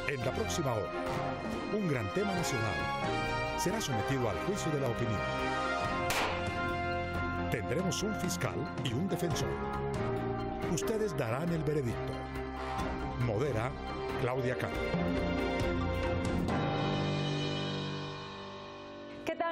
En la próxima hora, un gran tema nacional será sometido al juicio de la opinión. Tendremos un fiscal y un defensor. Ustedes darán el veredicto. Modera Claudia Cano.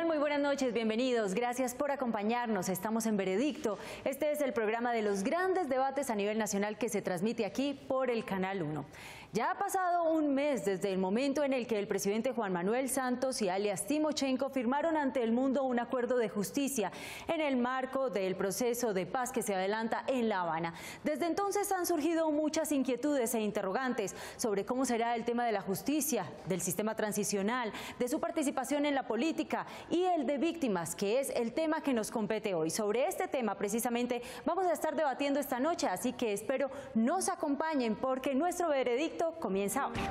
Muy buenas noches, bienvenidos. Gracias por acompañarnos. Estamos en Veredicto. Este es el programa de los grandes debates a nivel nacional que se transmite aquí por el Canal 1. Ya ha pasado un mes desde el momento en el que el presidente Juan Manuel Santos y alias Timochenko firmaron ante el mundo un acuerdo de justicia en el marco del proceso de paz que se adelanta en La Habana. Desde entonces han surgido muchas inquietudes e interrogantes sobre cómo será el tema de la justicia, del sistema transicional, de su participación en la política y el de víctimas, que es el tema que nos compete hoy. Sobre este tema precisamente vamos a estar debatiendo esta noche, así que espero nos acompañen porque nuestro veredicto comienza ahora.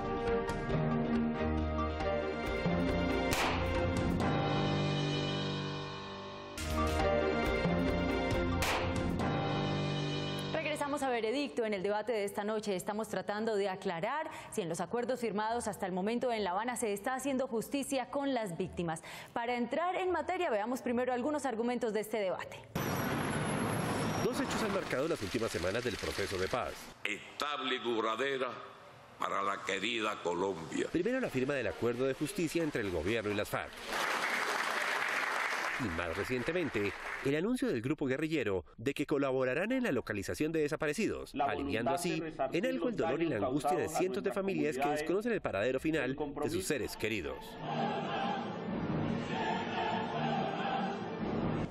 Regresamos a Veredicto. En el debate de esta noche estamos tratando de aclarar si en los acuerdos firmados hasta el momento en La Habana se está haciendo justicia con las víctimas. Para entrar en materia, veamos primero algunos argumentos de este debate. Dos hechos han marcado las últimas semanas del proceso de paz. Estable y duradera para la querida Colombia. Primero, la firma del acuerdo de justicia entre el gobierno y las FARC. Y más recientemente, el anuncio del grupo guerrillero de que colaborarán en la localización de desaparecidos, aliviando así en algo el dolor y la angustia de cientos de familias que desconocen el paradero final de sus seres queridos.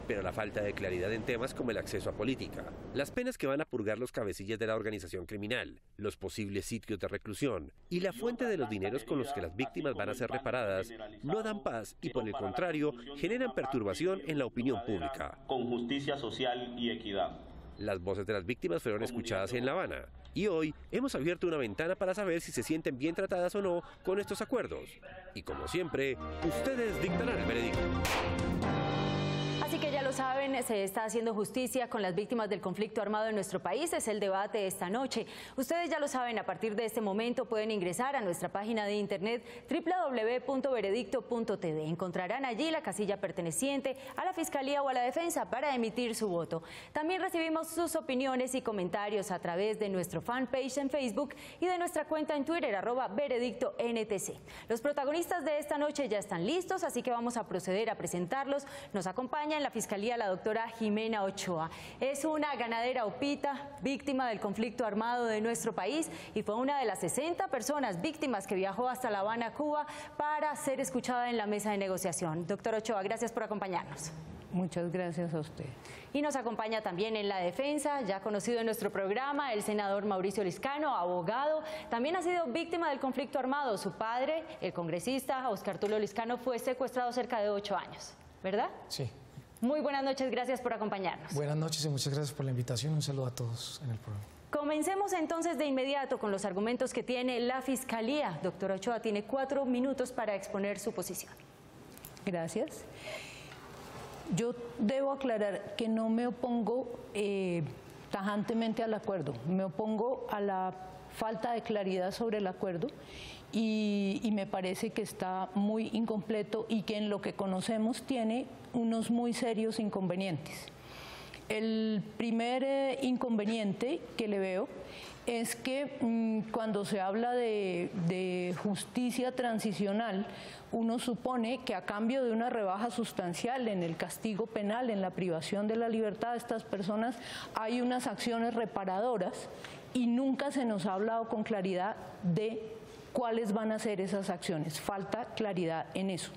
Pero la falta de claridad en temas como el acceso a política, las penas que van a purgar los cabecillas de la organización criminal, los posibles sitios de reclusión y la fuente de los dineros con los que las víctimas van a ser reparadas no dan paz y, por el contrario, generan perturbación en la opinión pública. Con justicia social y equidad. Las voces de las víctimas fueron escuchadas en La Habana y hoy hemos abierto una ventana para saber si se sienten bien tratadas o no con estos acuerdos. Y como siempre, ustedes dictarán el veredicto. Así que ya lo saben, se está haciendo justicia con las víctimas del conflicto armado en nuestro país. Es el debate de esta noche. Ustedes ya lo saben, a partir de este momento pueden ingresar a nuestra página de internet www.veredicto.tv. Encontrarán allí la casilla perteneciente a la Fiscalía o a la Defensa para emitir su voto. También recibimos sus opiniones y comentarios a través de nuestro fanpage en Facebook y de nuestra cuenta en Twitter, @veredictontc. Los protagonistas de esta noche ya están listos, así que vamos a proceder a presentarlos. Nos acompaña en la Fiscalía la doctora Jimena Ochoa. Es una ganadera opita, víctima del conflicto armado de nuestro país y fue una de las 60 personas víctimas que viajó hasta La Habana, Cuba, para ser escuchada en la mesa de negociación. Doctor Ochoa, gracias por acompañarnos. Muchas gracias a usted. Y nos acompaña también en la defensa, ya conocido en nuestro programa, el senador Mauricio Liscano, abogado. También ha sido víctima del conflicto armado. Su padre, el congresista Oscar Tulio Liscano, fue secuestrado cerca de 8 años, ¿verdad? Sí. Muy buenas noches, gracias por acompañarnos. Buenas noches y muchas gracias por la invitación. Un saludo a todos en el programa. Comencemos entonces de inmediato con los argumentos que tiene la Fiscalía. Doctor Ochoa, tiene 4 minutos para exponer su posición. Gracias. Yo debo aclarar que no me opongo tajantemente al acuerdo. Me opongo a la falta de claridad sobre el acuerdo y me parece que está muy incompleto y que en lo que conocemos tiene unos muy serios inconvenientes. El primer inconveniente que le veo es que cuando se habla de justicia transicional, uno supone que a cambio de una rebaja sustancial en el castigo penal, en la privación de la libertad de estas personas, hay unas acciones reparadoras y nunca se nos ha hablado con claridad de cuáles van a ser esas acciones. Falta claridad en eso.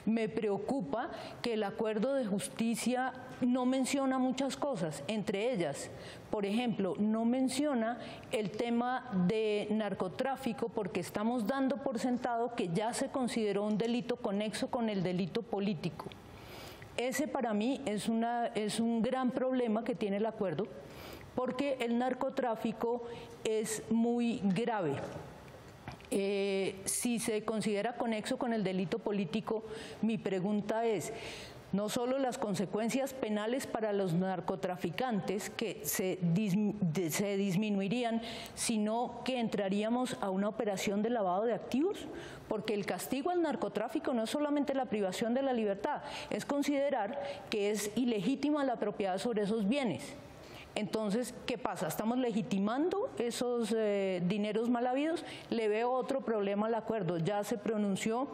Me preocupa que el acuerdo de justicia no menciona muchas cosas, entre ellas, por ejemplo, no menciona el tema de narcotráfico porque estamos dando por sentado que ya se consideró un delito conexo con el delito político. Ese para mí es un gran problema que tiene el acuerdo porque el narcotráfico es muy grave. Si se considera conexo con el delito político, mi pregunta es, no solo las consecuencias penales para los narcotraficantes que se disminuirían, sino que entraríamos a una operación de lavado de activos, porque el castigo al narcotráfico no es solamente la privación de la libertad, es considerar que es ilegítima la propiedad sobre esos bienes. Entonces, ¿qué pasa? ¿Estamos legitimando esos dineros mal habidos? Le veo otro problema al acuerdo. Ya se pronunció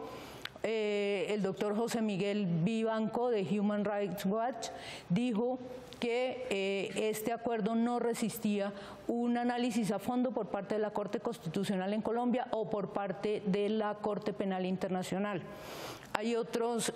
el doctor José Miguel Vivanco de Human Rights Watch, dijo que este acuerdo no resistía un análisis a fondo por parte de la Corte Constitucional en Colombia o por parte de la Corte Penal Internacional. Hay otros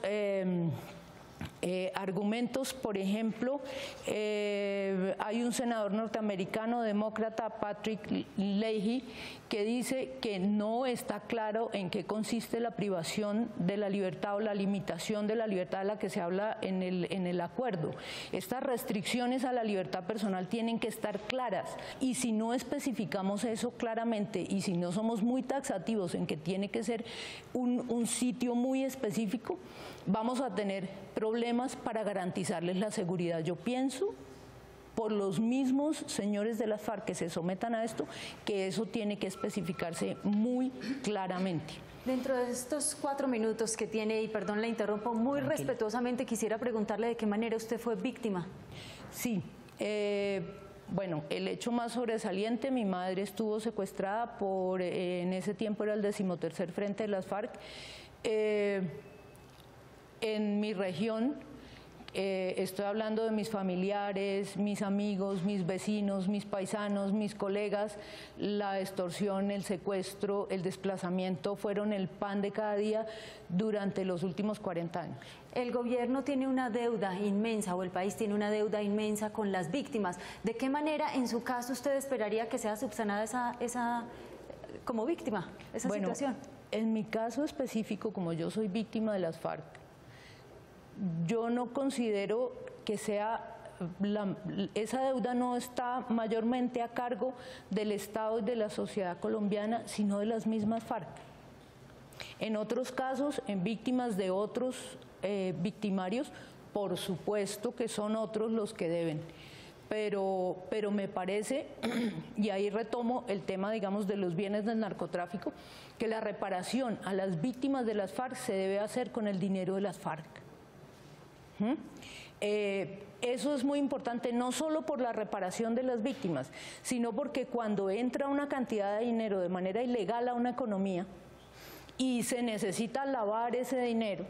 argumentos, por ejemplo, hay un senador norteamericano demócrata, Patrick Leahy, que dice que no está claro en qué consiste la privación de la libertad o la limitación de la libertad de la que se habla en el acuerdo. Estas restricciones a la libertad personal tienen que estar claras, y si no especificamos eso claramente y si no somos muy taxativos en que tiene que ser un sitio muy específico, vamos a tener problemas para garantizarles la seguridad. Yo pienso, por los mismos señores de las FARC que se sometan a esto, que eso tiene que especificarse muy claramente. Dentro de estos 4 minutos que tiene, y perdón, la interrumpo, muy respetuosamente quisiera preguntarle de qué manera usted fue víctima. Sí, bueno, el hecho más sobresaliente, mi madre estuvo secuestrada por, en ese tiempo era el 13º Frente de las FARC, en mi región. Estoy hablando de mis familiares, mis amigos, mis vecinos, mis paisanos, mis colegas. La extorsión, el secuestro, el desplazamiento fueron el pan de cada día durante los últimos 40 años. El gobierno tiene una deuda inmensa, o el país tiene una deuda inmensa con las víctimas. ¿De qué manera, en su caso, usted esperaría que sea subsanada esa como víctima, esa situación? En mi caso específico, como yo soy víctima de las FARC, yo no considero que sea, esa deuda no está mayormente a cargo del Estado y de la sociedad colombiana, sino de las mismas FARC. En otros casos, en víctimas de otros victimarios, por supuesto que son otros los que deben. Pero me parece, y ahí retomo el tema, digamos, de los bienes del narcotráfico, que la reparación a las víctimas de las FARC se debe hacer con el dinero de las FARC. Eso es muy importante, no solo por la reparación de las víctimas, sino porque cuando entra una cantidad de dinero de manera ilegal a una economía y se necesita lavar ese dinero,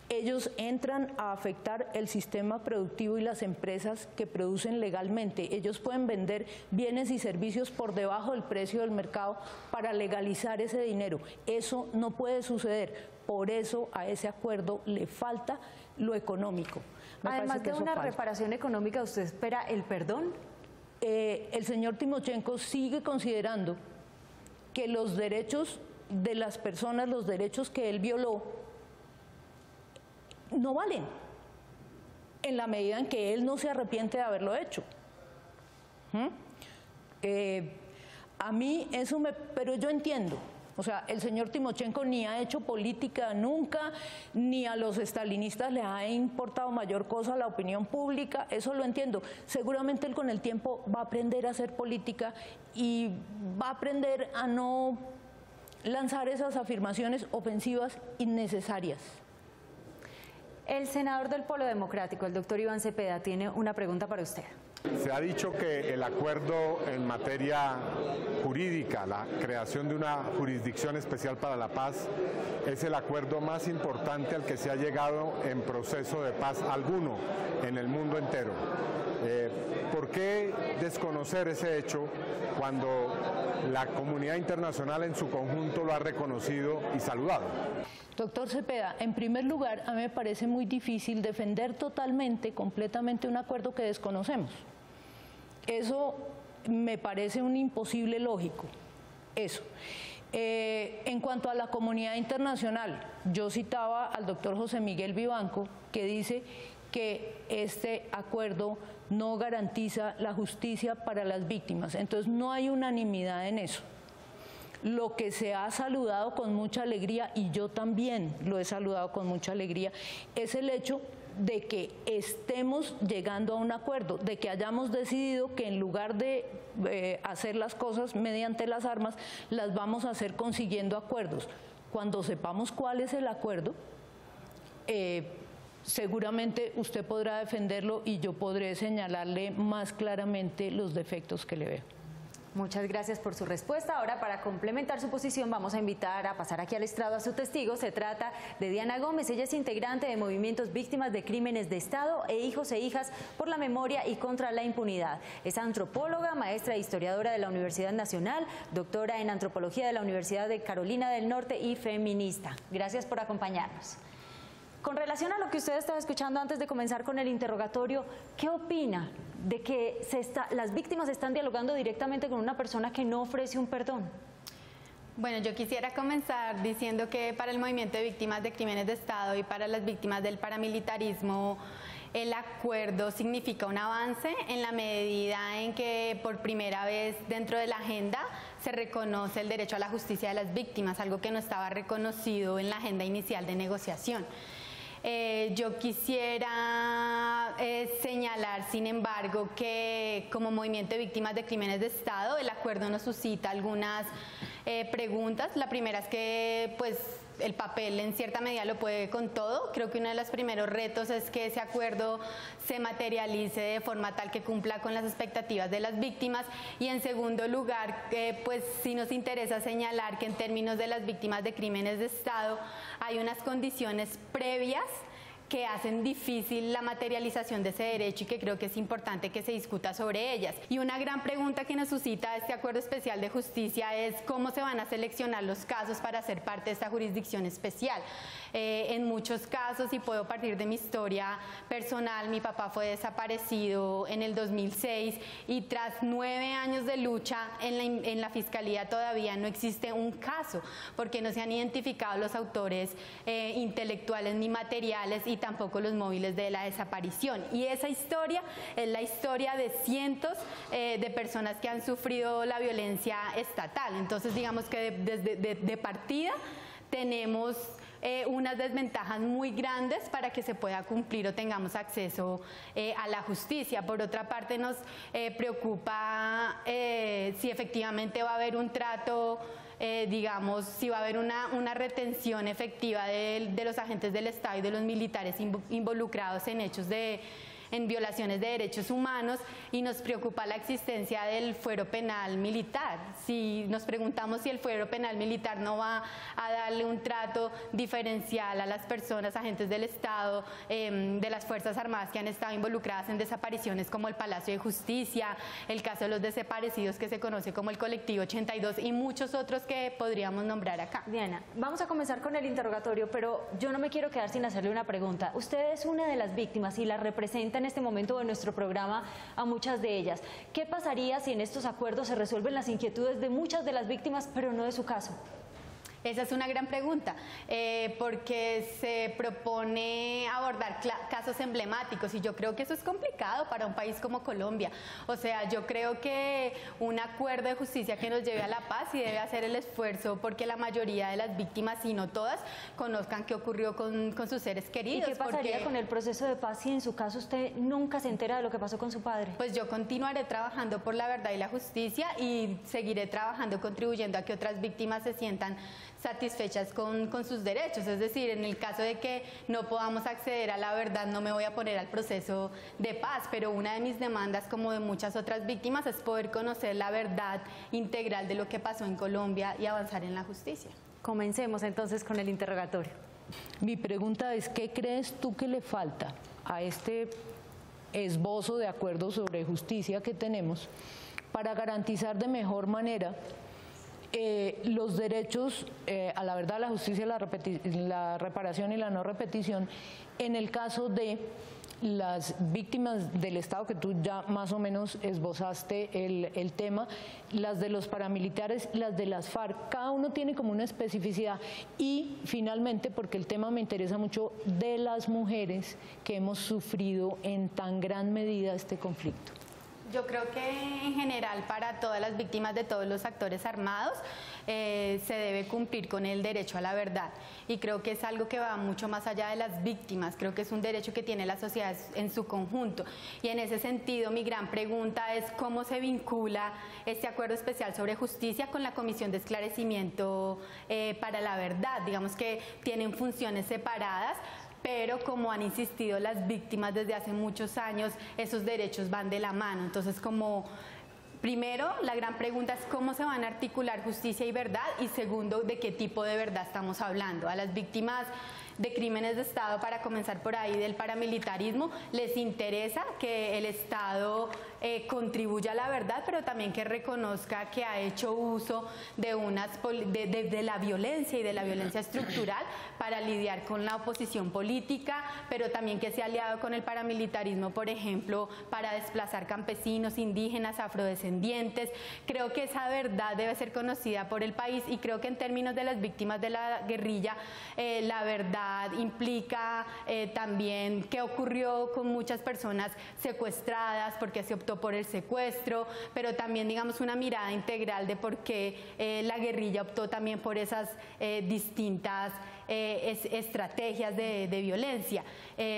ellos entran a afectar el sistema productivo y las empresas que producen legalmente. Ellos pueden vender bienes y servicios por debajo del precio del mercado para legalizar ese dinero. Eso no puede suceder. Por eso a ese acuerdo le falta lo económico. Además de una reparación económica, ¿usted espera el perdón? El señor Timochenko sigue considerando que los derechos de las personas, los derechos que él violó, no valen, en la medida en que él no se arrepiente de haberlo hecho. A mí eso pero yo entiendo. O sea, el señor Timochenko ni ha hecho política nunca, ni a los estalinistas les ha importado mayor cosa la opinión pública, eso lo entiendo. Seguramente él con el tiempo va a aprender a hacer política y va a aprender a no lanzar esas afirmaciones ofensivas innecesarias. El senador del Polo Democrático, el doctor Iván Cepeda, tiene una pregunta para usted. Se ha dicho que el acuerdo en materia jurídica, la creación de una jurisdicción especial para la paz, es el acuerdo más importante al que se ha llegado en proceso de paz alguno en el mundo entero. ¿Por qué desconocer ese hecho cuando la comunidad internacional en su conjunto lo ha reconocido y saludado? Doctor Cepeda, en primer lugar, a mí me parece muy difícil defender totalmente, completamente un acuerdo que desconocemos. Eso me parece un imposible lógico, eso. En cuanto a la comunidad internacional, yo citaba al doctor José Miguel Vivanco, que dice que este acuerdo no garantiza la justicia para las víctimas, entonces no hay unanimidad en eso. Lo que se ha saludado con mucha alegría, y yo también lo he saludado con mucha alegría, es el hecho de que estemos llegando a un acuerdo, de que hayamos decidido que en lugar de hacer las cosas mediante las armas, las vamos a hacer consiguiendo acuerdos. Cuando sepamos cuál es el acuerdo, seguramente usted podrá defenderlo y yo podré señalarle más claramente los defectos que le veo. Muchas gracias por su respuesta. Ahora, para complementar su posición, vamos a invitar a pasar aquí al estrado a su testigo. Se trata de Diana Gómez. Ella es integrante de Movimientos Víctimas de Crímenes de Estado e Hijos e Hijas por la Memoria y contra la Impunidad. Es antropóloga, maestra e historiadora de la Universidad Nacional, doctora en Antropología de la Universidad de Carolina del Norte y feminista. Gracias por acompañarnos. Con relación a lo que usted estaba escuchando antes de comenzar con el interrogatorio, ¿qué opina de que las víctimas están dialogando directamente con una persona que no ofrece un perdón? Bueno, yo quisiera comenzar diciendo que para el movimiento de víctimas de crímenes de Estado y para las víctimas del paramilitarismo, el acuerdo significa un avance en la medida en que por primera vez dentro de la agenda se reconoce el derecho a la justicia de las víctimas, algo que no estaba reconocido en la agenda inicial de negociación. Yo quisiera señalar, sin embargo, que como movimiento de víctimas de crímenes de Estado, el acuerdo nos suscita algunas preguntas. La primera es que, pues, el papel en cierta medida lo puede con todo. Creo que uno de los primeros retos es que ese acuerdo se materialice de forma tal que cumpla con las expectativas de las víctimas, y en segundo lugar, pues sí nos interesa señalar que en términos de las víctimas de crímenes de Estado hay unas condiciones previas que hacen difícil la materialización de ese derecho y que creo que es importante que se discuta sobre ellas. Y una gran pregunta que nos suscita este acuerdo especial de justicia es cómo se van a seleccionar los casos para ser parte de esta jurisdicción especial. En muchos casos, y puedo partir de mi historia personal, mi papá fue desaparecido en el 2006 y tras 9 años de lucha en la Fiscalía todavía no existe un caso porque no se han identificado los autores intelectuales ni materiales y tampoco los móviles de la desaparición. Y esa historia es la historia de cientos de personas que han sufrido la violencia estatal. Entonces, digamos que de partida tenemos unas desventajas muy grandes para que se pueda cumplir o tengamos acceso a la justicia. Por otra parte, nos preocupa si efectivamente va a haber un trato, digamos, si va a haber una retención efectiva de los agentes del Estado y de los militares involucrados en hechos en violaciones de derechos humanos, y nos preocupa la existencia del fuero penal militar. Si nos preguntamos si el fuero penal militar no va a darle un trato diferencial a las personas, agentes del Estado, de las Fuerzas Armadas que han estado involucradas en desapariciones como el Palacio de Justicia, el caso de los desaparecidos que se conoce como el Colectivo 82 y muchos otros que podríamos nombrar acá. Diana, vamos a comenzar con el interrogatorio, pero yo no me quiero quedar sin hacerle una pregunta. Usted es una de las víctimas y la representa en este momento de nuestro programa a muchas de ellas. ¿Qué pasaría si en estos acuerdos se resuelven las inquietudes de muchas de las víctimas, pero no de su caso? Esa es una gran pregunta, porque se propone abordar casos emblemáticos y yo creo que eso es complicado para un país como Colombia. O sea, yo creo que un acuerdo de justicia que nos lleve a la paz y debe hacer el esfuerzo porque la mayoría de las víctimas, si no todas, conozcan qué ocurrió con sus seres queridos. ¿Y qué pasaría con el proceso de paz si en su caso usted nunca se entera de lo que pasó con su padre? Pues yo continuaré trabajando por la verdad y la justicia y seguiré trabajando, contribuyendo a que otras víctimas se sientan satisfechas con sus derechos. Es decir, en el caso de que no podamos acceder a la verdad, no me voy a poner al proceso de paz, pero una de mis demandas, como de muchas otras víctimas, es poder conocer la verdad integral de lo que pasó en Colombia y avanzar en la justicia. Comencemos entonces con el interrogatorio. Mi pregunta es, ¿qué crees tú que le falta a este esbozo de acuerdo sobre justicia que tenemos para garantizar de mejor manera los derechos a la verdad, la justicia, la reparación y la no repetición en el caso de las víctimas del Estado, que tú ya más o menos esbozaste el tema, las de los paramilitares, las de las FARC, cada uno tiene como una especificidad, y finalmente, porque el tema me interesa mucho, de las mujeres que hemos sufrido en tan gran medida este conflicto? Yo creo que en general para todas las víctimas de todos los actores armados, se debe cumplir con el derecho a la verdad. Y creo que es algo que va mucho más allá de las víctimas, creo que es un derecho que tiene la sociedad en su conjunto. Y en ese sentido, mi gran pregunta es cómo se vincula este acuerdo especial sobre justicia con la Comisión de Esclarecimiento para la Verdad. Digamos que tienen funciones separadas, pero como han insistido las víctimas desde hace muchos años, esos derechos van de la mano. Entonces, primero, la gran pregunta es cómo se van a articular justicia y verdad, y segundo, de qué tipo de verdad estamos hablando. A las víctimas de crímenes de Estado, para comenzar por ahí, del paramilitarismo, les interesa que el Estado contribuya a la verdad, pero también que reconozca que ha hecho uso de la violencia y de la violencia estructural para lidiar con la oposición política, pero también que se ha aliado con el paramilitarismo, por ejemplo, para desplazar campesinos, indígenas, afrodescendientes. Creo que esa verdad debe ser conocida por el país, y creo que en términos de las víctimas de la guerrilla, la verdad implica también qué ocurrió con muchas personas secuestradas, porque se optó por el secuestro, pero también, digamos, una mirada integral de por qué la guerrilla optó también por esas distintas estrategias de violencia.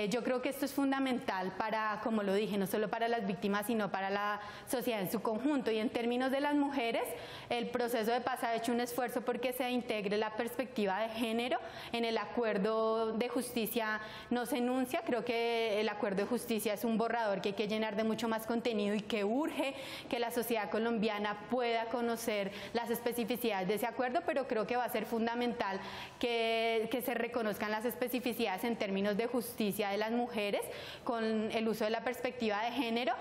Yo creo que esto es fundamental para, como lo dije, no solo para las víctimas, sino para la sociedad en su conjunto. Y en términos de las mujeres, el proceso de paz ha hecho un esfuerzo porque se integre la perspectiva de género. En el acuerdo de justicia no se enuncia, creo que el acuerdo de justicia es un borrador que hay que llenar de mucho más contenido, y que urge que la sociedad colombiana pueda conocer las especificidades de ese acuerdo, pero creo que va a ser fundamental que se reconozcan las especificidades en términos de justicia de las mujeres con el uso de la perspectiva de género,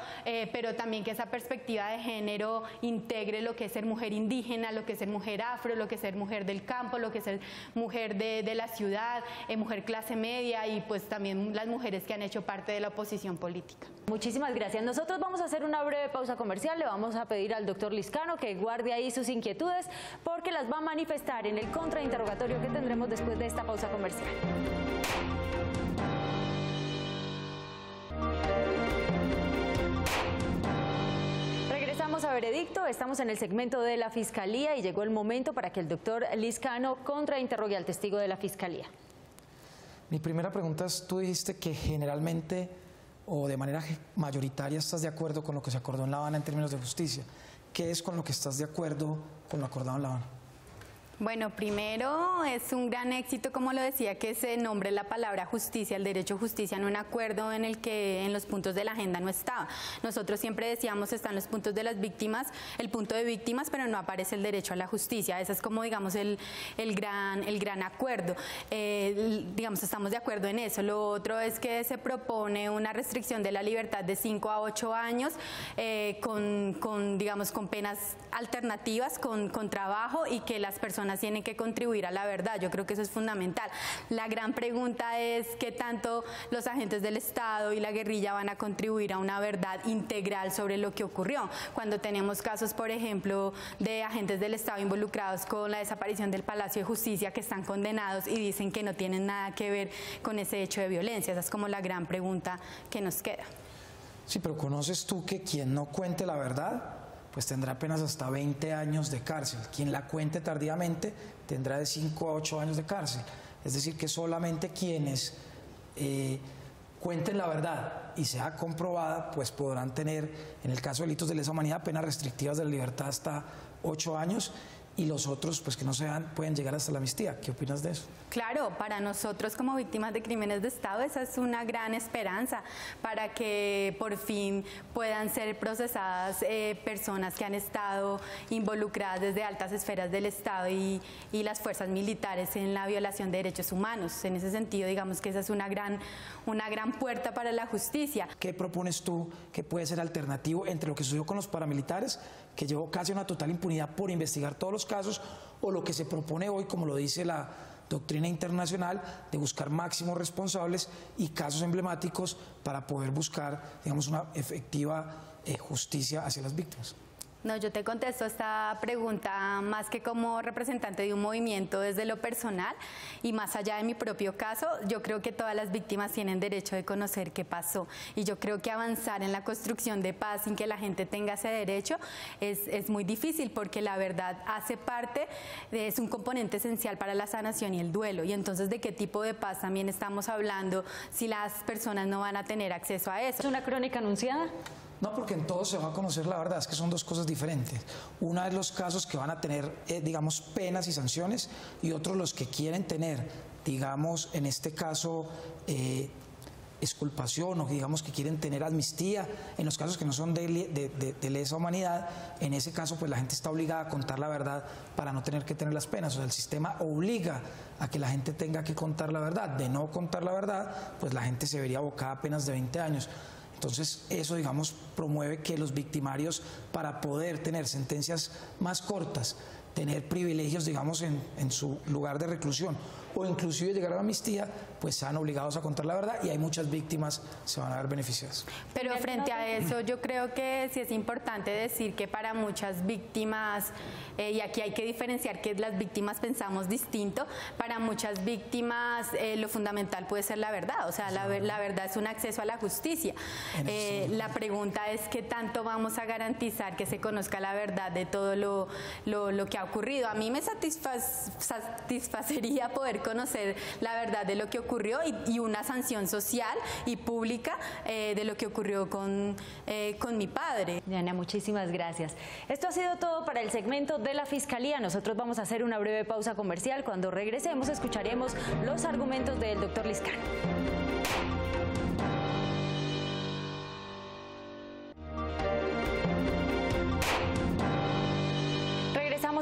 pero también que esa perspectiva de género integre lo que es ser mujer indígena, lo que es ser mujer afro, lo que es ser mujer del campo, lo que es ser mujer de la ciudad, mujer clase media, y pues también las mujeres que han hecho parte de la oposición política. Muchísimas gracias. Nosotros vamos a hacer una breve pausa comercial. Le vamos a pedir al doctor Lizcano que guarde ahí sus inquietudes, porque las va a manifestar en el contrainterrogatorio que tendremos después de esta pausa comercial. Regresamos a Veredicto, estamos en el segmento de la Fiscalía y llegó el momento para que el doctor Lizcano contrainterrogue al testigo de la Fiscalía. Mi primera pregunta es, tú dijiste que generalmente o de manera mayoritaria estás de acuerdo con lo que se acordó en La Habana en términos de justicia. ¿Qué es con lo que estás de acuerdo con lo acordado en La Habana? Bueno, primero es un gran éxito, como lo decía, que se nombre la palabra justicia, el derecho a justicia, en un acuerdo en el que en los puntos de la agenda no estaba. Nosotros siempre decíamos, están los puntos de las víctimas, el punto de víctimas, pero no aparece el derecho a la justicia. Ese es como, digamos, el gran acuerdo. Digamos, estamos de acuerdo en eso. Lo otro es que se propone una restricción de la libertad de 5 a 8 años digamos, con penas alternativas, con trabajo, y que las personas tienen que contribuir a la verdad. Yo creo que eso es fundamental. La gran pregunta es qué tanto los agentes del Estado y la guerrilla van a contribuir a una verdad integral sobre lo que ocurrió. Cuando tenemos casos, por ejemplo, de agentes del Estado involucrados con la desaparición del Palacio de Justicia, que están condenados y dicen que no tienen nada que ver con ese hecho de violencia. Esa es como la gran pregunta que nos queda. Sí, pero ¿conoces tú que quien no cuente la verdad pues tendrá apenas hasta 20 años de cárcel? Quien la cuente tardíamente tendrá de 5 a 8 años de cárcel. Es decir, que solamente quienes cuenten la verdad y sea comprobada, pues podrán tener, en el caso de delitos de lesa humanidad, penas restrictivas de la libertad hasta 8 años, y los otros, pues que no sean, pueden llegar hasta la amnistía. ¿Qué opinas de eso? Claro, para nosotros como víctimas de crímenes de Estado esa es una gran esperanza para que por fin puedan ser procesadas personas que han estado involucradas desde altas esferas del Estado y las fuerzas militares en la violación de derechos humanos. En ese sentido, digamos que esa es una gran puerta para la justicia. ¿Qué propones tú que puede ser alternativo entre lo que sucedió con los paramilitares, que llevó casi una total impunidad por investigar todos los casos, o lo que se propone hoy, como lo dice la doctrina internacional, de buscar máximos responsables y casos emblemáticos para poder buscar, digamos, una efectiva justicia hacia las víctimas? No, yo te contesto esta pregunta más que como representante de un movimiento desde lo personal y más allá de mi propio caso. Yo creo que todas las víctimas tienen derecho de conocer qué pasó y yo creo que avanzar en la construcción de paz sin que la gente tenga ese derecho es muy difícil, porque la verdad hace parte, es un componente esencial para la sanación y el duelo. Y entonces, ¿de qué tipo de paz también estamos hablando si las personas no van a tener acceso a eso? ¿Es una crónica anunciada? No, porque en todo se va a conocer la verdad, es que son dos cosas diferentes. Una es los casos que van a tener, digamos, penas y sanciones, y otros los que quieren tener, digamos, en este caso, exculpación, o digamos que quieren tener amnistía. En los casos que no son de lesa humanidad, en ese caso pues la gente está obligada a contar la verdad para no tener que tener las penas. O sea, el sistema obliga a que la gente tenga que contar la verdad. De no contar la verdad, pues la gente se vería abocada a penas de 20 años. Entonces eso, digamos, promueve que los victimarios, para poder tener sentencias más cortas, tener privilegios, digamos, en su lugar de reclusión, o inclusive llegar a la amnistía, pues sean obligados a contar la verdad, y hay muchas víctimas que se van a ver beneficiadas. Pero frente a eso, yo creo que sí es importante decir que para muchas víctimas, y aquí hay que diferenciar que las víctimas pensamos distinto, para muchas víctimas lo fundamental puede ser la verdad. O sea, la verdad es un acceso a la justicia. La pregunta es qué tanto vamos a garantizar que se conozca la verdad de todo lo que ha ocurrido. A mí me satisfacería poder conocer la verdad de lo que ocurrió y una sanción social y pública de lo que ocurrió con mi padre. Diana, muchísimas gracias. Esto ha sido todo para el segmento de la Fiscalía. Nosotros vamos a hacer una breve pausa comercial. Cuando regresemos escucharemos los argumentos del doctor Liscano.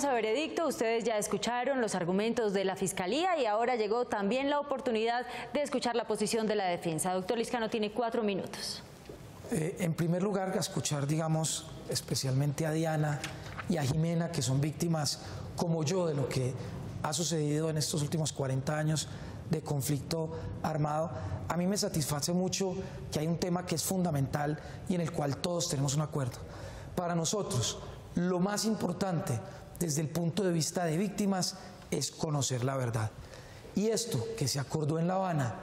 A Veredicto, ustedes ya escucharon los argumentos de la Fiscalía y ahora llegó también la oportunidad de escuchar la posición de la defensa. Doctor Liscano, tiene 4 minutos. En primer lugar, a escuchar, digamos, especialmente a Diana y a Jimena, que son víctimas como yo de lo que ha sucedido en estos últimos 40 años de conflicto armado. A mí me satisface mucho que hay un tema que es fundamental y en el cual todos tenemos un acuerdo. Para nosotros, lo más importante desde el punto de vista de víctimas es conocer la verdad. Y esto que se acordó en La Habana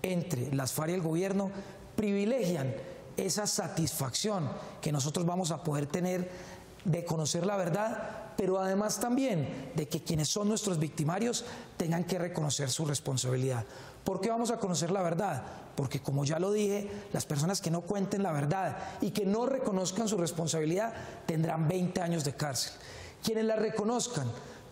entre las FARC y el gobierno privilegian esa satisfacción que nosotros vamos a poder tener de conocer la verdad, pero además también de que quienes son nuestros victimarios tengan que reconocer su responsabilidad. ¿Por qué vamos a conocer la verdad? Porque, como ya lo dije, las personas que no cuenten la verdad y que no reconozcan su responsabilidad tendrán 20 años de cárcel. Quienes la reconozcan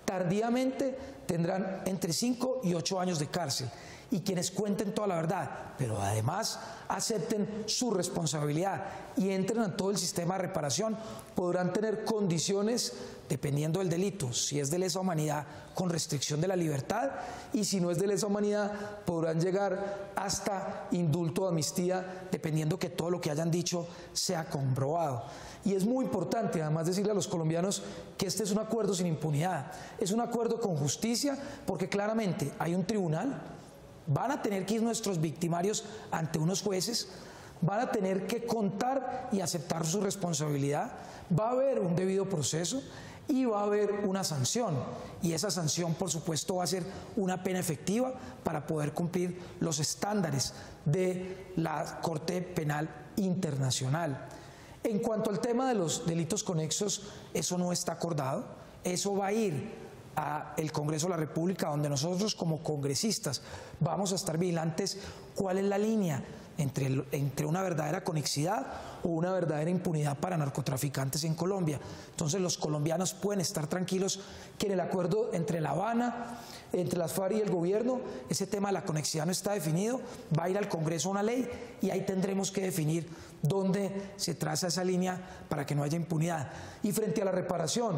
tardíamente tendrán entre 5 y 8 años de cárcel. Y quienes cuenten toda la verdad, pero además acepten su responsabilidad y entren a todo el sistema de reparación, podrán tener condiciones, dependiendo del delito, si es de lesa humanidad, con restricción de la libertad, y si no es de lesa humanidad, podrán llegar hasta indulto o amnistía, dependiendo que todo lo que hayan dicho sea comprobado. Y es muy importante, además, decirle a los colombianos que este es un acuerdo sin impunidad, es un acuerdo con justicia, porque claramente hay un tribunal. Van a tener que ir nuestros victimarios ante unos jueces, van a tener que contar y aceptar su responsabilidad, va a haber un debido proceso y va a haber una sanción. Y esa sanción, por supuesto, va a ser una pena efectiva para poder cumplir los estándares de la Corte Penal Internacional. En cuanto al tema de los delitos conexos, eso no está acordado, eso va a ir al Congreso de la República, donde nosotros como congresistas vamos a estar vigilantes cuál es la línea entre una verdadera conexidad o una verdadera impunidad para narcotraficantes en Colombia. Entonces los colombianos pueden estar tranquilos que en el acuerdo entre La Habana, entre las FARC y el gobierno, ese tema de la conexidad no está definido, va a ir al Congreso una ley y ahí tendremos que definir dónde se traza esa línea para que no haya impunidad. Y frente a la reparación,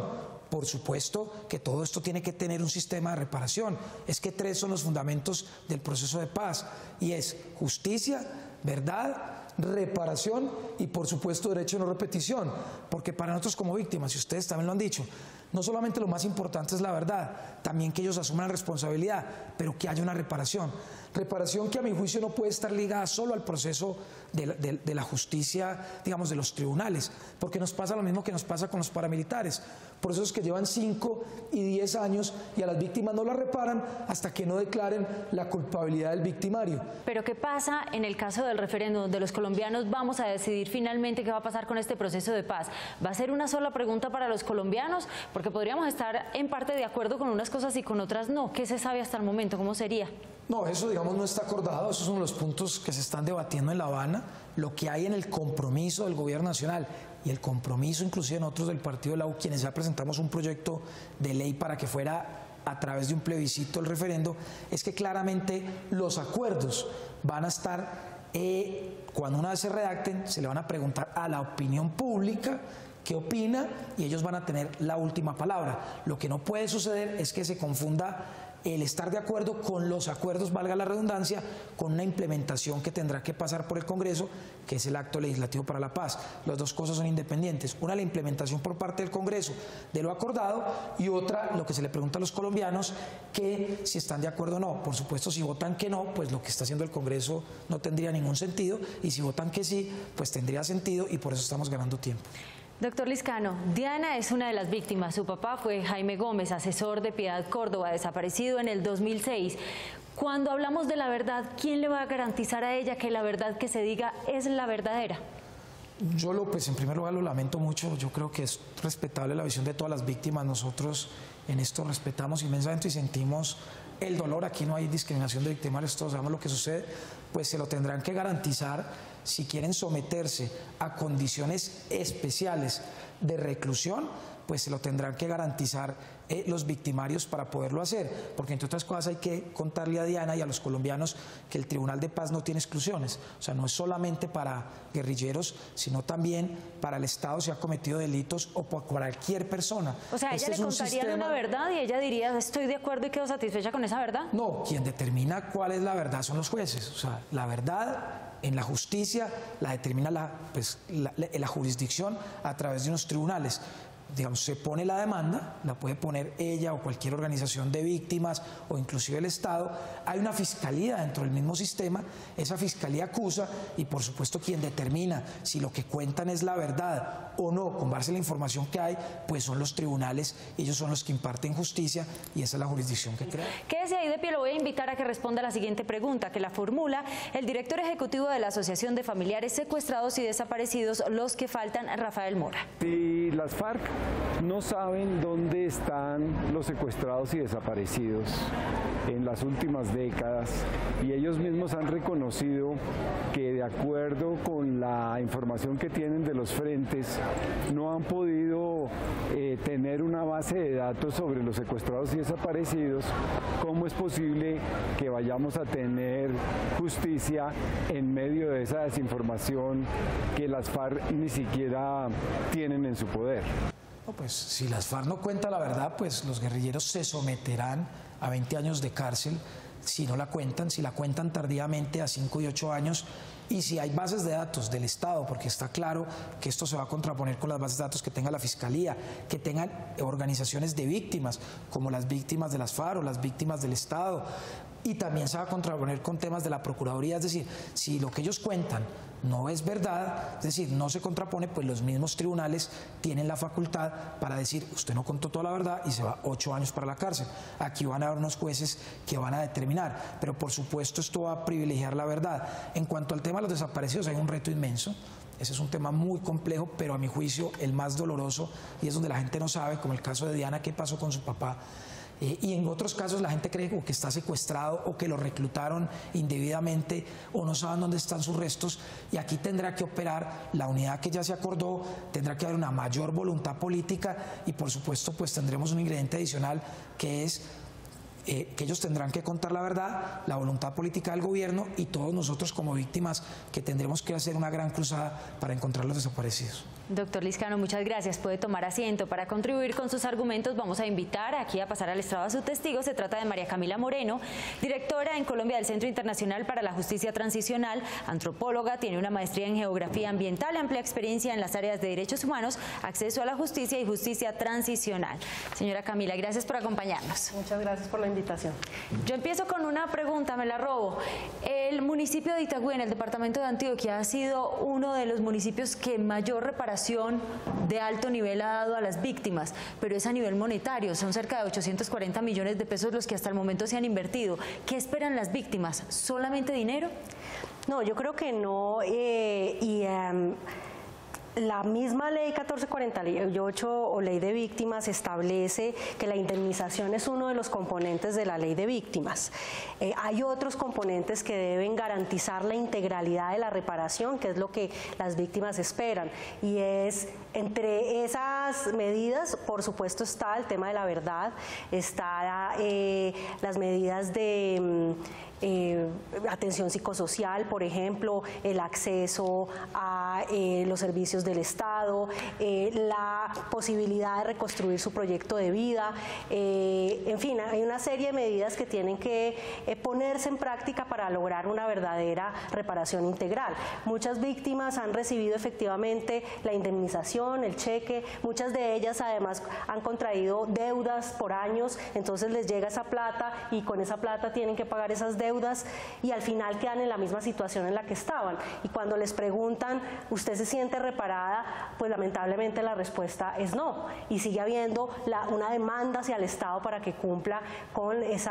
por supuesto que todo esto tiene que tener un sistema de reparación. Es que 3 son los fundamentos del proceso de paz, y es justicia, verdad, reparación y, por supuesto, derecho a no repetición. Porque para nosotros como víctimas, y ustedes también lo han dicho, no solamente lo más importante es la verdad, también que ellos asuman la responsabilidad, pero que haya una reparación. Reparación que a mi juicio no puede estar ligada solo al proceso de la justicia, digamos, de los tribunales, porque nos pasa lo mismo que nos pasa con los paramilitares, procesos que llevan 5 y 10 años y a las víctimas no las reparan hasta que no declaren la culpabilidad del victimario. Pero ¿qué pasa en el caso del referéndum donde los colombianos vamos a decidir finalmente qué va a pasar con este proceso de paz? ¿Va a ser una sola pregunta para los colombianos? Porque podríamos estar en parte de acuerdo con unas cosas y con otras no. ¿Qué se sabe hasta el momento? ¿Cómo sería? No, eso digamos no está acordado, esos son los puntos que se están debatiendo en La Habana. Lo que hay en el compromiso del gobierno nacional y el compromiso inclusive de nosotros del Partido de la U, quienes ya presentamos un proyecto de ley para que fuera a través de un plebiscito el referendo, es que claramente los acuerdos van a estar, cuando una vez se redacten, se le van a preguntar a la opinión pública qué opina y ellos van a tener la última palabra. Lo que no puede suceder es que se confunda el estar de acuerdo con los acuerdos, valga la redundancia, con una implementación que tendrá que pasar por el Congreso, que es el acto legislativo para la paz. Las dos cosas son independientes. Una, la implementación por parte del Congreso de lo acordado, y otra, lo que se le pregunta a los colombianos, que si están de acuerdo o no. Por supuesto, si votan que no, pues lo que está haciendo el Congreso no tendría ningún sentido, y si votan que sí, pues tendría sentido, y por eso estamos ganando tiempo. Doctor Lizcano, Diana es una de las víctimas. Su papá fue Jaime Gómez, asesor de Piedad Córdoba, desaparecido en el 2006. Cuando hablamos de la verdad, ¿quién le va a garantizar a ella que la verdad que se diga es la verdadera? Yo pues en primer lugar lo lamento mucho. Yo creo que es respetable la visión de todas las víctimas. Nosotros en esto respetamos inmensamente y sentimos el dolor. Aquí no hay discriminación de victimarios, todos sabemos lo que sucede. Pues se lo tendrán que garantizar. Si quieren someterse a condiciones especiales de reclusión, pues se lo tendrán que garantizar los victimarios para poderlo hacer, porque entre otras cosas hay que contarle a Diana y a los colombianos que el Tribunal de Paz no tiene exclusiones, o sea, no es solamente para guerrilleros, sino también para el Estado si ha cometido delitos o para cualquier persona. O sea, ella le contaría una verdad y ella diría, estoy de acuerdo y quedo satisfecha con esa verdad. No, quien determina cuál es la verdad son los jueces, o sea, la verdad en la justicia la determina la jurisdicción a través de unos tribunales. Digamos, se pone la demanda, la puede poner ella o cualquier organización de víctimas o inclusive el Estado. Hay una fiscalía dentro del mismo sistema, esa fiscalía acusa y por supuesto quien determina si lo que cuentan es la verdad o no, con base en la información que hay, pues son los tribunales, ellos son los que imparten justicia y esa es la jurisdicción que crea. Quédese ahí de pie, lo voy a invitar a que responda a la siguiente pregunta, que la formula el director ejecutivo de la Asociación de Familiares Secuestrados y Desaparecidos, los que faltan, Rafael Mora. Si las FARC no saben dónde están los secuestrados y desaparecidos en las últimas décadas y ellos mismos han reconocido que de acuerdo con la información que tienen de los frentes no han podido tener una base de datos sobre los secuestrados y desaparecidos, ¿cómo es posible que vayamos a tener justicia en medio de esa desinformación que las FARC ni siquiera tienen en su poder? Pues si las FARC no cuentan la verdad, pues los guerrilleros se someterán a 20 años de cárcel si no la cuentan, si la cuentan tardíamente a 5 y 8 años, y si hay bases de datos del Estado, porque está claro que esto se va a contraponer con las bases de datos que tenga la Fiscalía, que tengan organizaciones de víctimas, como las víctimas de las FARC o las víctimas del Estado, y también se va a contraponer con temas de la Procuraduría, es decir, si lo que ellos cuentan no es verdad, es decir, no se contrapone, pues los mismos tribunales tienen la facultad para decir, usted no contó toda la verdad y se va 8 años para la cárcel. Aquí van a haber unos jueces que van a determinar, pero por supuesto esto va a privilegiar la verdad. En cuanto al tema de los desaparecidos, hay un reto inmenso. Ese es un tema muy complejo, pero a mi juicio el más doloroso, y es donde la gente no sabe, como el caso de Diana, qué pasó con su papá. Y en otros casos la gente cree o que está secuestrado o que lo reclutaron indebidamente o no saben dónde están sus restos, y aquí tendrá que operar la unidad que ya se acordó, tendrá que haber una mayor voluntad política y por supuesto pues tendremos un ingrediente adicional que es que ellos tendrán que contar la verdad, la voluntad política del gobierno y todos nosotros como víctimas que tendremos que hacer una gran cruzada para encontrar los desaparecidos. Doctor Lizcano, muchas gracias. Puede tomar asiento. Para contribuir con sus argumentos vamos a invitar aquí a pasar al estrado a su testigo. Se trata de María Camila Moreno, directora en Colombia del Centro Internacional para la Justicia Transicional, antropóloga, tiene una maestría en Geografía Ambiental, amplia experiencia en las áreas de derechos humanos, acceso a la justicia y justicia transicional. Señora Camila, gracias por acompañarnos. Muchas gracias por la invitación. Yo empiezo con una pregunta, me la robo. El municipio de Itagüí, en el departamento de Antioquia, ha sido uno de los municipios que mayor reparación de alto nivel ha dado a las víctimas, pero es a nivel monetario, son cerca de 840 millones de pesos los que hasta el momento se han invertido. ¿Qué esperan las víctimas? ¿Solamente dinero? No, yo creo que no, la misma ley 1448 o ley de víctimas establece que la indemnización es uno de los componentes de la ley de víctimas. Hay otros componentes que deben garantizar la integralidad de la reparación, que es lo que las víctimas esperan. Y es entre esas medidas, por supuesto, está el tema de la verdad, está las medidas de atención psicosocial, por ejemplo, el acceso a los servicios del Estado, la posibilidad de reconstruir su proyecto de vida, en fin, hay una serie de medidas que tienen que ponerse en práctica para lograr una verdadera reparación integral. Muchas víctimas han recibido efectivamente la indemnización, el cheque, muchas de ellas además han contraído deudas por años, entonces les llega esa plata y con esa plata tienen que pagar esas deudas y al final quedan en la misma situación en la que estaban. Y cuando les preguntan, ¿usted se siente reparada? Pues lamentablemente la respuesta es no. Y sigue habiendo una demanda hacia el Estado para que cumpla con ese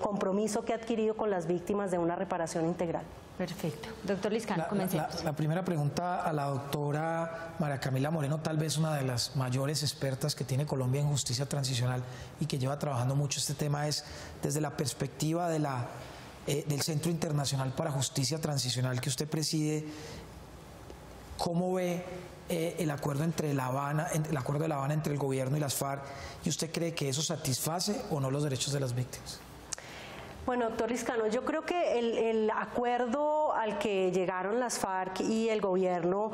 compromiso que ha adquirido con las víctimas de una reparación integral. Perfecto. Doctor Lizcano, comencemos. La primera pregunta a la doctora María Camila Moreno, tal vez una de las mayores expertas que tiene Colombia en justicia transicional y que lleva trabajando mucho este tema, es desde la perspectiva de del Centro Internacional para Justicia Transicional que usted preside, ¿cómo ve el acuerdo entre el acuerdo de La Habana entre el gobierno y las FARC? ¿Y usted cree que eso satisface o no los derechos de las víctimas? Bueno, doctor Lizcano, yo creo que el acuerdo al que llegaron las FARC y el gobierno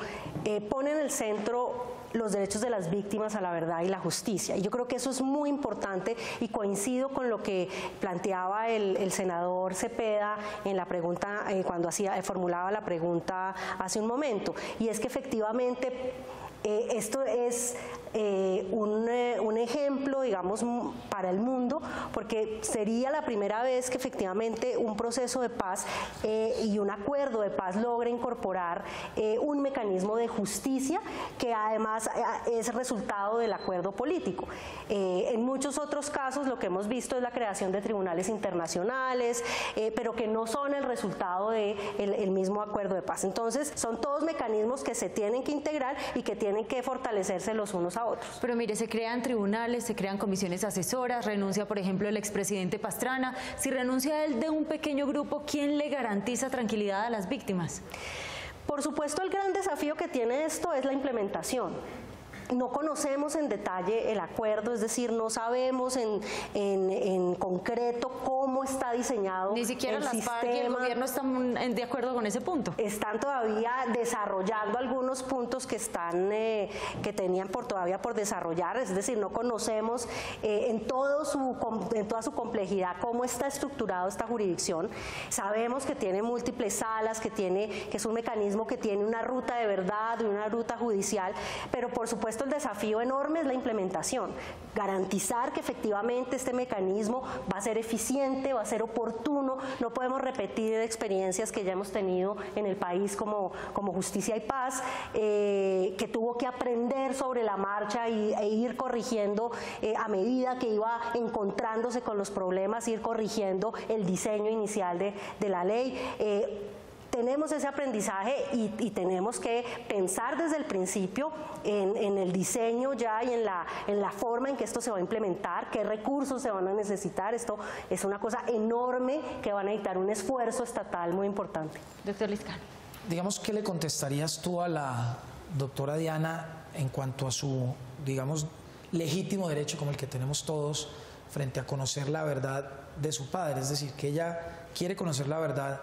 pone en el centro los derechos de las víctimas a la verdad y la justicia. Y yo creo que eso es muy importante y coincido con lo que planteaba el senador Cepeda en la pregunta, cuando formulaba la pregunta hace un momento. Y es que efectivamente esto es un ejemplo, digamos, para el mundo, porque sería la primera vez que efectivamente un proceso de paz y un acuerdo de paz logre incorporar un mecanismo de justicia que además es resultado del acuerdo político. En muchos otros casos lo que hemos visto es la creación de tribunales internacionales, pero que no son el resultado del mismo acuerdo de paz. Entonces, son todos mecanismos que se tienen que integrar y que tienen que fortalecerse los unos a otros. Pero mire, se crean tribunales, se crean comisiones asesoras, renuncia, por ejemplo, el expresidente Pastrana. Si renuncia él de un pequeño grupo, ¿quién le garantiza tranquilidad a las víctimas? Por supuesto, el gran desafío que tiene esto es la implementación. No conocemos en detalle el acuerdo, es decir, no sabemos en concreto cómo está diseñado. Ni siquiera las FARC y el gobierno están de acuerdo con ese punto. Están todavía desarrollando algunos puntos que tenían todavía por desarrollar, es decir, no conocemos en toda su complejidad cómo está estructurado esta jurisdicción. Sabemos que tiene múltiples salas, que es un mecanismo que tiene una ruta de verdad y una ruta judicial, pero por supuesto el desafío enorme es la implementación, garantizar que efectivamente este mecanismo va a ser eficiente, va a ser oportuno. No podemos repetir experiencias que ya hemos tenido en el país como Justicia y Paz, que tuvo que aprender sobre la marcha e ir corrigiendo a medida que iba encontrándose con los problemas, ir corrigiendo el diseño inicial de la ley. Tenemos ese aprendizaje y tenemos que pensar desde el principio en el diseño ya y en la forma en que esto se va a implementar, qué recursos se van a necesitar. Esto es una cosa enorme que va a necesitar un esfuerzo estatal muy importante. Doctor Lizcano. Digamos, ¿qué le contestarías tú a la doctora Diana en cuanto a su, digamos, legítimo derecho, como el que tenemos todos, frente a conocer la verdad de su padre, es decir, que ella quiere conocer la verdad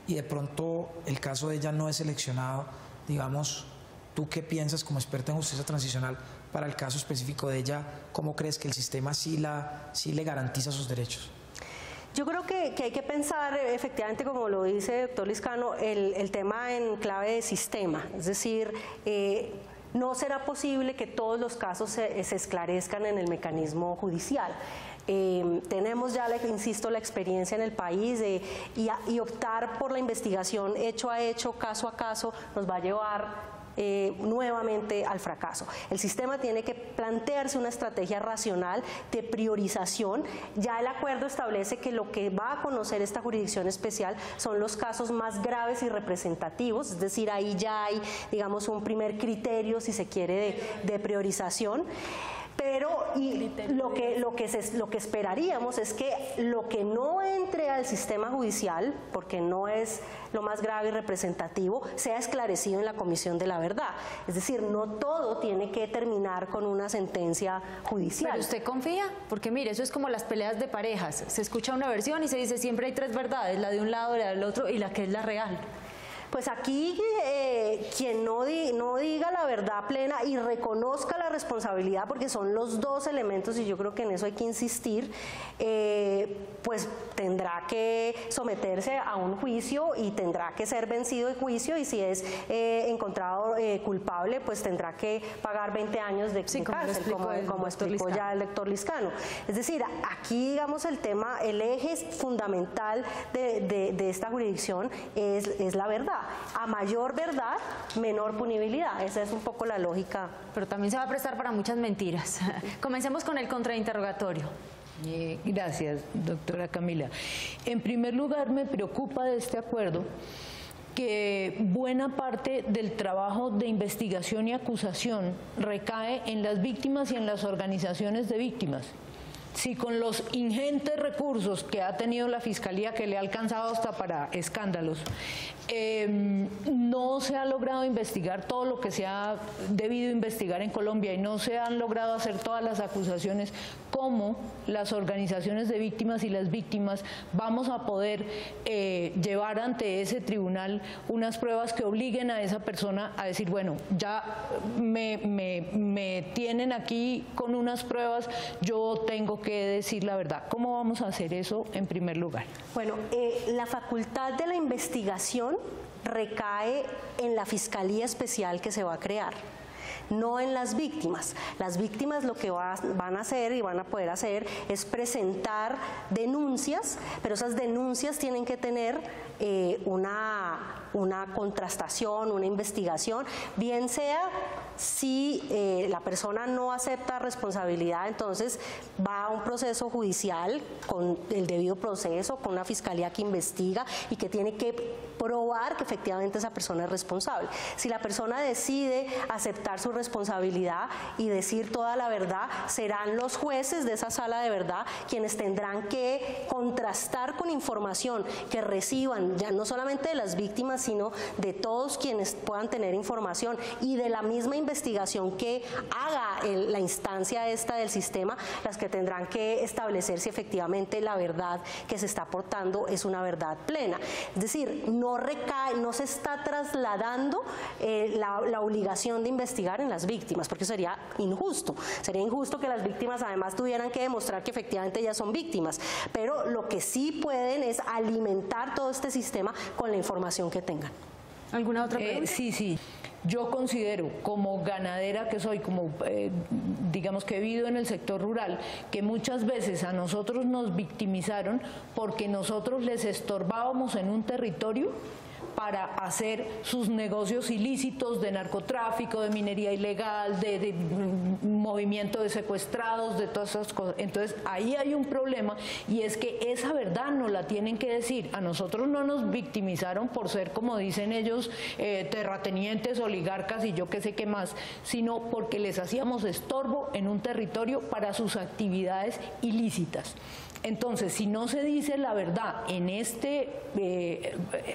y de pronto el caso de ella no es seleccionado. Digamos, ¿tú qué piensas como experta en justicia transicional para el caso específico de ella? ¿Cómo crees que el sistema sí le garantiza sus derechos? Yo creo que hay que pensar, efectivamente, como lo dice el doctor Liscano, el tema en clave de sistema, es decir, no será posible que todos los casos se esclarezcan en el mecanismo judicial. Tenemos ya, insisto, la experiencia en el país y optar por la investigación hecho a hecho, caso a caso, nos va a llevar nuevamente al fracaso. El sistema tiene que plantearse una estrategia racional de priorización. Ya el acuerdo establece que lo que va a conocer esta jurisdicción especial son los casos más graves y representativos, es decir, ahí ya hay, digamos, un primer criterio, si se quiere, de priorización. Pero lo que esperaríamos es que lo que no entre al sistema judicial, porque no es lo más grave y representativo, sea esclarecido en la Comisión de la Verdad. Es decir, no todo tiene que terminar con una sentencia judicial. ¿Pero usted confía? Porque mire, eso es como las peleas de parejas. Se escucha una versión y se dice siempre hay tres verdades, la de un lado, la del otro y la que es la real. Pues aquí quien no diga la verdad plena y reconozca la responsabilidad, porque son los dos elementos y yo creo que en eso hay que insistir, pues tendrá que someterse a un juicio y tendrá que ser vencido el juicio, y si es encontrado culpable, pues tendrá que pagar 20 años de cárcel, como explicó ya el doctor Liscano. Es decir, aquí, digamos, el tema, el eje fundamental de esta jurisdicción es la verdad. A mayor verdad, menor punibilidad. Esa es un poco la lógica. Pero también se va a prestar para muchas mentiras. Comencemos con el contrainterrogatorio. Gracias, doctora Camila. En primer lugar, me preocupa de este acuerdo que buena parte del trabajo de investigación y acusación recae en las víctimas y en las organizaciones de víctimas. Si con los ingentes recursos que ha tenido la Fiscalía, que le ha alcanzado hasta para escándalos, no se ha logrado investigar todo lo que se ha debido investigar en Colombia y no se han logrado hacer todas las acusaciones, ¿cómo las organizaciones de víctimas y las víctimas vamos a poder llevar ante ese tribunal unas pruebas que obliguen a esa persona a decir, bueno, ya me tienen aquí con unas pruebas, yo tengo que decir la verdad? ¿Cómo vamos a hacer eso en primer lugar? Bueno, la facultad de la investigación recae en la Fiscalía Especial que se va a crear, no en las víctimas. Las víctimas lo que van a hacer y van a poder hacer es presentar denuncias, pero esas denuncias tienen que tener una contrastación, una investigación, bien sea si la persona no acepta responsabilidad, entonces va a un proceso judicial con el debido proceso, con una fiscalía que investiga y que tiene que probar que efectivamente esa persona es responsable. Si la persona decide aceptar su responsabilidad y decir toda la verdad, serán los jueces de esa sala de verdad quienes tendrán que contrastar con información que reciban, ya no solamente de las víctimas, sino de todos quienes puedan tener información y de la misma investigación que haga la instancia esta del sistema, las que tendrán que establecer si efectivamente la verdad que se está aportando es una verdad plena. Es decir, no se está trasladando la obligación de investigar en las víctimas, porque sería injusto. Sería injusto que las víctimas además tuvieran que demostrar que efectivamente ellas son víctimas, pero lo que sí pueden es alimentar todo este sistema con la información que tengan. ¿Alguna otra pregunta? Sí. Yo considero, como ganadera que soy, como digamos que he vivido en el sector rural, que muchas veces a nosotros nos victimizaron porque nosotros les estorbábamos en un territorio para hacer sus negocios ilícitos de narcotráfico, de minería ilegal, de movimiento de secuestrados, de todas esas cosas. Entonces ahí hay un problema y es que esa verdad nos la tienen que decir. A nosotros no nos victimizaron por ser, como dicen ellos, terratenientes, oligarcas y yo qué sé qué más, sino porque les hacíamos estorbo en un territorio para sus actividades ilícitas. Entonces, si no se dice la verdad en este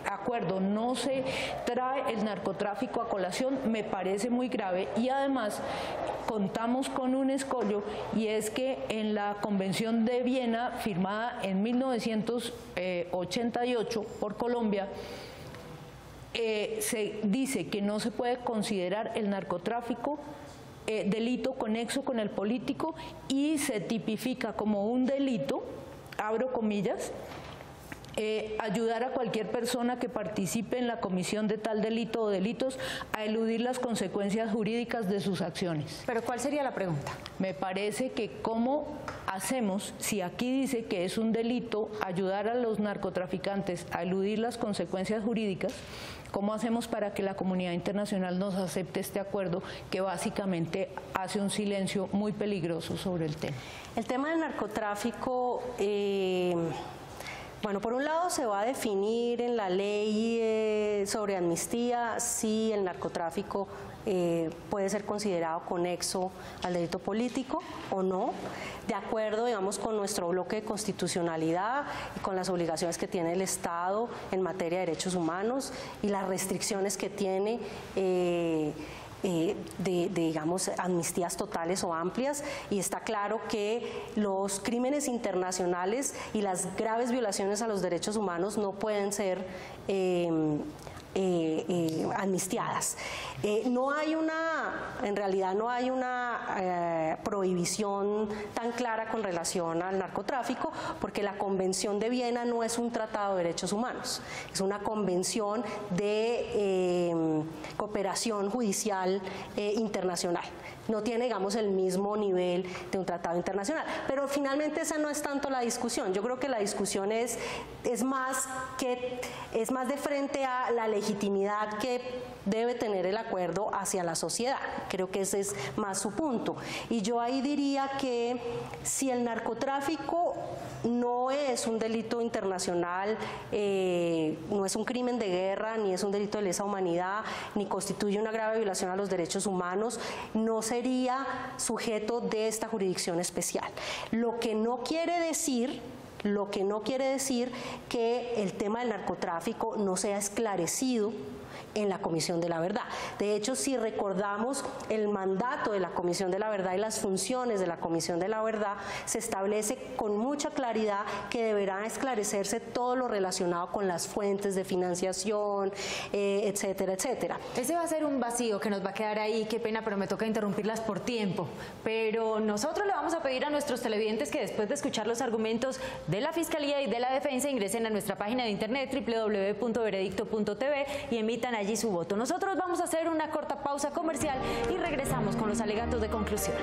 acuerdo acuerdo no se trae el narcotráfico a colación, me parece muy grave, y además contamos con un escollo, y es que en la Convención de Viena, firmada en 1988 por Colombia, se dice que no se puede considerar el narcotráfico delito conexo con el político, y se tipifica como un delito, abro comillas, ayudar a cualquier persona que participe en la comisión de tal delito o delitos a eludir las consecuencias jurídicas de sus acciones. ¿Pero cuál sería la pregunta? Me parece que cómo hacemos, si aquí dice que es un delito ayudar a los narcotraficantes a eludir las consecuencias jurídicas, ¿cómo hacemos para que la comunidad internacional nos acepte este acuerdo que básicamente hace un silencio muy peligroso sobre el tema? El tema del narcotráfico, bueno, por un lado se va a definir en la ley sobre amnistía si el narcotráfico puede ser considerado conexo al delito político o no, de acuerdo, digamos, con nuestro bloque de constitucionalidad y con las obligaciones que tiene el Estado en materia de derechos humanos y las restricciones que tiene digamos, amnistías totales o amplias, y está claro que los crímenes internacionales y las graves violaciones a los derechos humanos no pueden ser amnistiadas. No hay en realidad no hay una prohibición tan clara con relación al narcotráfico, porque la Convención de Viena no es un tratado de derechos humanos, es una convención de cooperación judicial internacional. No tiene, digamos, el mismo nivel de un tratado internacional. Pero finalmente esa no es tanto la discusión. Yo creo que la discusión es más de frente a la legitimidad que debe tener el acuerdo hacia la sociedad. Creo que ese es más su punto. Y yo ahí diría que si el narcotráfico no es un delito internacional, no es un crimen de guerra, ni es un delito de lesa humanidad, ni constituye una grave violación a los derechos humanos, no sería sujeto de esta jurisdicción especial. Lo que no quiere decir que el tema del narcotráfico no sea esclarecido en la Comisión de la Verdad. De hecho, si recordamos el mandato de la Comisión de la Verdad y las funciones de la Comisión de la Verdad, se establece con mucha claridad que deberá esclarecerse todo lo relacionado con las fuentes de financiación, etcétera, etcétera. Ese va a ser un vacío que nos va a quedar ahí, qué pena, pero me toca interrumpirlas por tiempo. Pero nosotros le vamos a pedir a nuestros televidentes que después de escuchar los argumentos de la Fiscalía y de la Defensa ingresen a nuestra página de internet www.veredicto.tv y emitan allí su voto. Nosotros vamos a hacer una corta pausa comercial y regresamos con los alegatos de conclusión.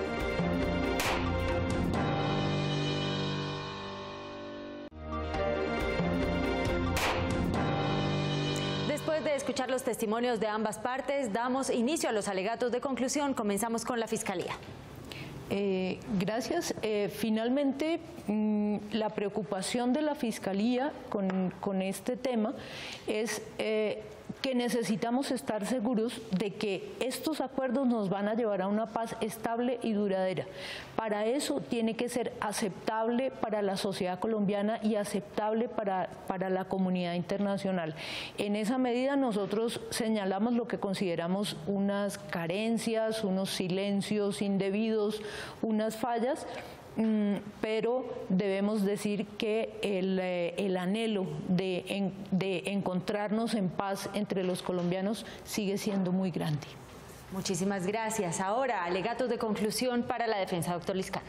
Después de escuchar los testimonios de ambas partes, damos inicio a los alegatos de conclusión. Comenzamos con la Fiscalía. Gracias. Finalmente, la preocupación de la Fiscalía con este tema es que necesitamos estar seguros de que estos acuerdos nos van a llevar a una paz estable y duradera. Para eso tiene que ser aceptable para la sociedad colombiana y aceptable para la comunidad internacional. En esa medida nosotros señalamos lo que consideramos unas carencias, unos silencios indebidos, unas fallas, pero debemos decir que el anhelo de encontrarnos en paz entre los colombianos sigue siendo muy grande. Muchísimas gracias. Ahora, alegatos de conclusión para la defensa, doctor Liscano.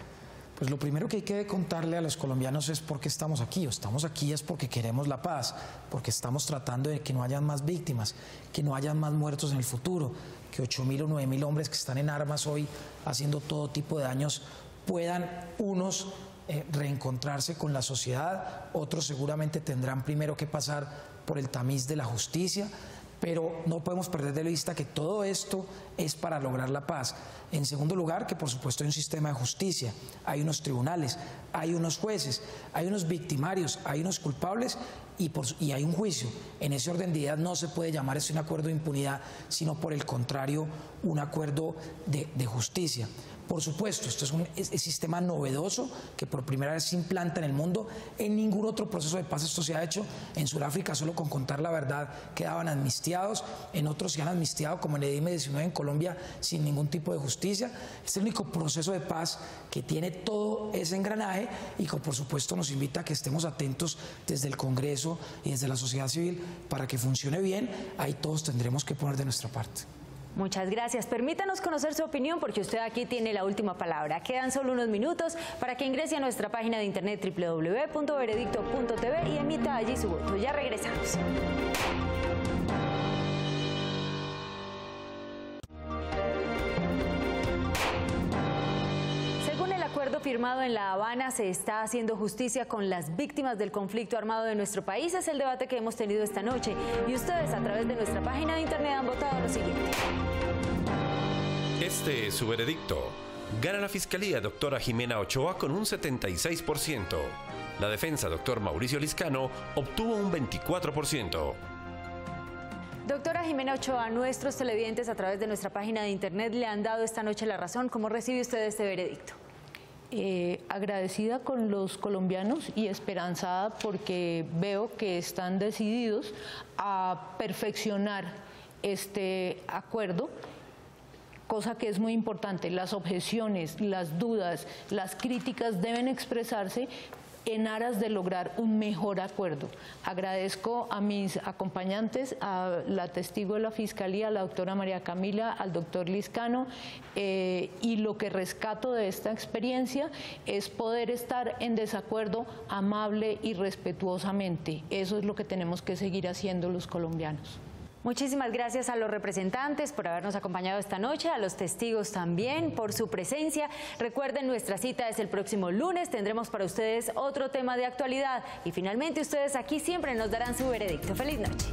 Pues lo primero que hay que contarle a los colombianos es por qué estamos aquí. Estamos aquí es porque queremos la paz, porque estamos tratando de que no hayan más víctimas, que no hayan más muertos en el futuro, que 8.000 o 9.000 hombres que están en armas hoy haciendo todo tipo de daños puedan unos reencontrarse con la sociedad, otros seguramente tendrán primero que pasar por el tamiz de la justicia, pero no podemos perder de vista que todo esto es para lograr la paz. En segundo lugar, que por supuesto hay un sistema de justicia, hay unos tribunales, hay unos jueces, hay unos victimarios, hay unos culpables y hay un juicio. En ese orden de ideas no se puede llamar eso un acuerdo de impunidad, sino por el contrario, un acuerdo de justicia. Por supuesto, esto es un sistema novedoso que por primera vez se implanta en el mundo. En ningún otro proceso de paz esto se ha hecho. En Sudáfrica, solo con contar la verdad, quedaban amnistiados. En otros se han amnistiado, como en el EDIM-19 en Colombia, sin ningún tipo de justicia. Es el único proceso de paz que tiene todo ese engranaje y que, por supuesto, nos invita a que estemos atentos desde el Congreso y desde la sociedad civil para que funcione bien. Ahí todos tendremos que poner de nuestra parte. Muchas gracias. Permítanos conocer su opinión porque usted aquí tiene la última palabra. Quedan solo unos minutos para que ingrese a nuestra página de internet www.veredicto.tv y emita allí su voto. Ya regresamos. Firmado en La Habana, se está haciendo justicia con las víctimas del conflicto armado de nuestro país. Es el debate que hemos tenido esta noche y ustedes a través de nuestra página de internet han votado lo siguiente. Este es su veredicto. Gana la Fiscalía doctora Jimena Ochoa con un 76%. La defensa doctor Mauricio Liscano obtuvo un 24%. Doctora Jimena Ochoa, nuestros televidentes a través de nuestra página de internet le han dado esta noche la razón. ¿Cómo recibe usted este veredicto? Agradecida con los colombianos y esperanzada porque veo que están decididos a perfeccionar este acuerdo, cosa que es muy importante. Las objeciones, las dudas, las críticas deben expresarse en aras de lograr un mejor acuerdo. Agradezco a mis acompañantes, a la testigo de la Fiscalía, a la doctora María Camila, al doctor Liscano, y lo que rescato de esta experiencia es poder estar en desacuerdo amable y respetuosamente. Eso es lo que tenemos que seguir haciendo los colombianos. Muchísimas gracias a los representantes por habernos acompañado esta noche, a los testigos también por su presencia. Recuerden, nuestra cita es el próximo lunes, tendremos para ustedes otro tema de actualidad y finalmente ustedes aquí siempre nos darán su veredicto. ¡Feliz noche!